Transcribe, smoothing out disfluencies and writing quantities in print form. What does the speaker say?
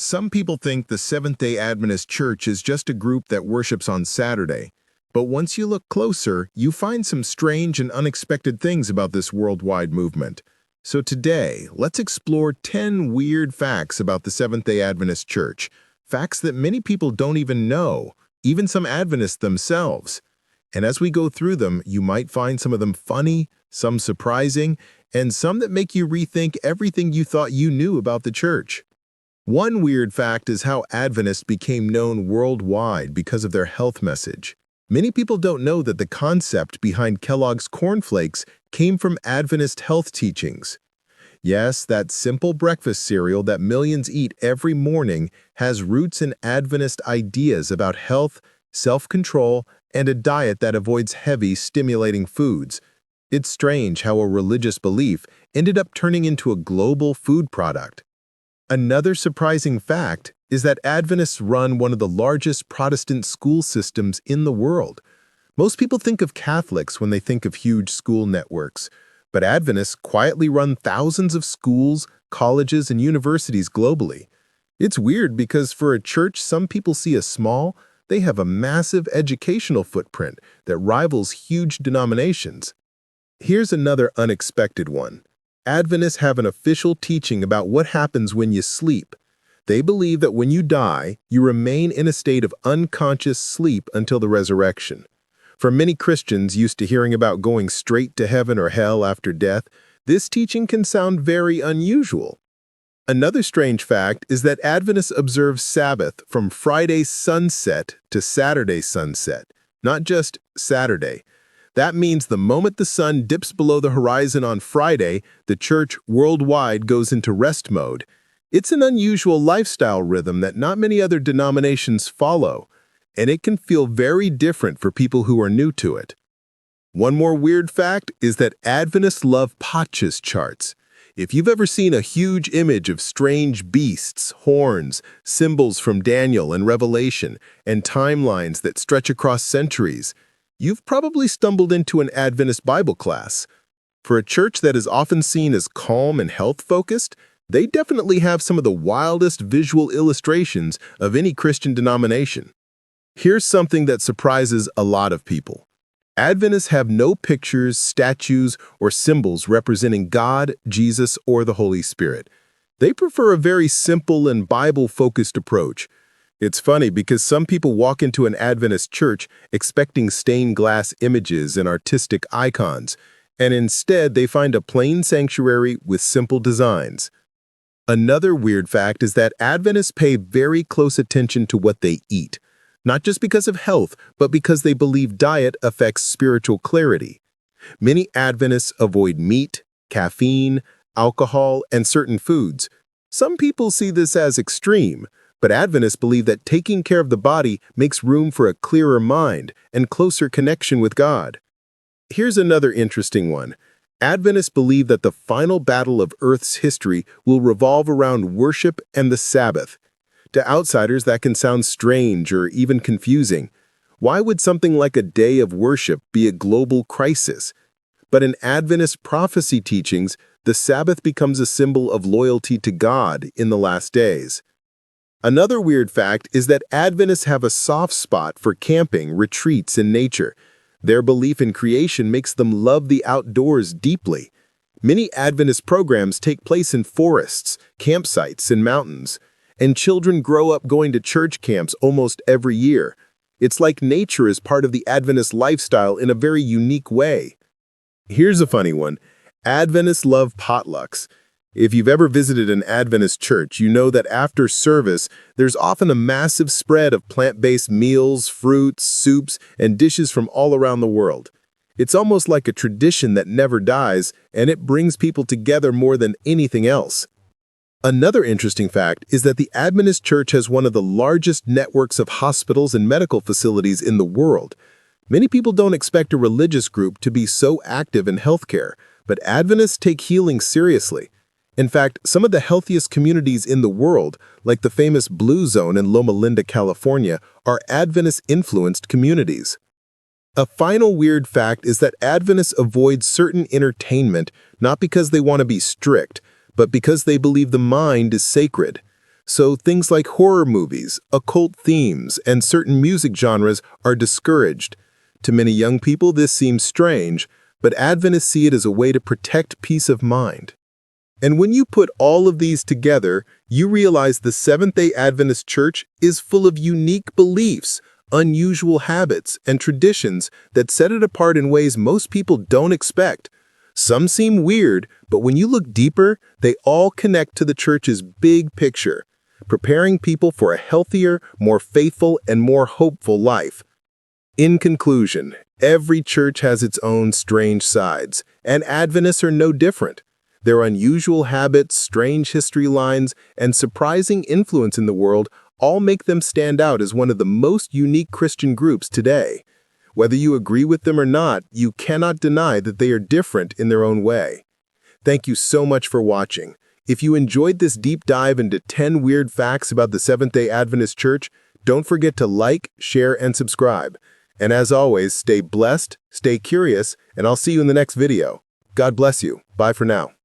Some people think the Seventh Day Adventist Church is just a group that worships on Saturday. But once you look closer, you find some strange and unexpected things about this worldwide movement. So today, let's explore 10 weird facts about the Seventh Day Adventist Church. Facts that many people don't even know, even some Adventists themselves. And as we go through them, you might find some of them funny, some surprising, and some that make you rethink everything you thought you knew about the church. One weird fact is how Adventists became known worldwide because of their health message. Many people don't know that the concept behind Kellogg's Corn Flakes came from Adventist health teachings. Yes, that simple breakfast cereal that millions eat every morning has roots in Adventist ideas about health, self-control, and a diet that avoids heavy, stimulating foods. It's strange how a religious belief ended up turning into a global food product. Another surprising fact is that Adventists run one of the largest Protestant school systems in the world. Most people think of Catholics when they think of huge school networks, but Adventists quietly run thousands of schools, colleges, and universities globally. It's weird because for a church some people see as small, they have a massive educational footprint that rivals huge denominations. Here's another unexpected one. Adventists have an official teaching about what happens when you sleep. They believe that when you die, you remain in a state of unconscious sleep until the resurrection. For many Christians used to hearing about going straight to heaven or hell after death, this teaching can sound very unusual. Another strange fact is that Adventists observe Sabbath from Friday sunset to Saturday sunset, not just Saturday. That means the moment the sun dips below the horizon on Friday, the church worldwide goes into rest mode. It's an unusual lifestyle rhythm that not many other denominations follow, and it can feel very different for people who are new to it. One more weird fact is that Adventists love Patches charts. If you've ever seen a huge image of strange beasts, horns, symbols from Daniel and Revelation, and timelines that stretch across centuries, you've probably stumbled into an Adventist Bible class. For a church that is often seen as calm and health-focused, they definitely have some of the wildest visual illustrations of any Christian denomination. Here's something that surprises a lot of people. Adventists have no pictures, statues, or symbols representing God, Jesus, or the Holy Spirit. They prefer a very simple and Bible-focused approach. It's funny because some people walk into an Adventist church expecting stained glass images and artistic icons, and instead they find a plain sanctuary with simple designs. Another weird fact is that Adventists pay very close attention to what they eat, not just because of health, but because they believe diet affects spiritual clarity. Many Adventists avoid meat, caffeine, alcohol, and certain foods. Some people see this as extreme, but Adventists believe that taking care of the body makes room for a clearer mind and closer connection with God. Here's another interesting one. Adventists believe that the final battle of Earth's history will revolve around worship and the Sabbath. To outsiders, that can sound strange or even confusing. Why would something like a day of worship be a global crisis? But in Adventist prophecy teachings, the Sabbath becomes a symbol of loyalty to God in the last days. Another weird fact is that Adventists have a soft spot for camping, retreats, and nature. Their belief in creation makes them love the outdoors deeply. Many Adventist programs take place in forests, campsites, and mountains, and children grow up going to church camps almost every year. It's like nature is part of the Adventist lifestyle in a very unique way. Here's a funny one. Adventists love potlucks. If you've ever visited an Adventist church, you know that after service, there's often a massive spread of plant-based meals, fruits, soups, and dishes from all around the world. It's almost like a tradition that never dies, and it brings people together more than anything else. Another interesting fact is that the Adventist Church has one of the largest networks of hospitals and medical facilities in the world. Many people don't expect a religious group to be so active in healthcare, but Adventists take healing seriously. In fact, some of the healthiest communities in the world, like the famous Blue Zone in Loma Linda, California, are Adventist-influenced communities. A final weird fact is that Adventists avoid certain entertainment not because they want to be strict, but because they believe the mind is sacred. So things like horror movies, occult themes, and certain music genres are discouraged. To many young people, this seems strange, but Adventists see it as a way to protect peace of mind. And when you put all of these together, you realize the Seventh-day Adventist Church is full of unique beliefs, unusual habits, and traditions that set it apart in ways most people don't expect. Some seem weird, but when you look deeper, they all connect to the church's big picture, preparing people for a healthier, more faithful, and more hopeful life. In conclusion, every church has its own strange sides, and Adventists are no different. Their unusual habits, strange history lines, and surprising influence in the world all make them stand out as one of the most unique Christian groups today. Whether you agree with them or not, you cannot deny that they are different in their own way. Thank you so much for watching. If you enjoyed this deep dive into 10 weird facts about the Seventh-day Adventist Church, don't forget to like, share, and subscribe. And as always, stay blessed, stay curious, and I'll see you in the next video. God bless you. Bye for now.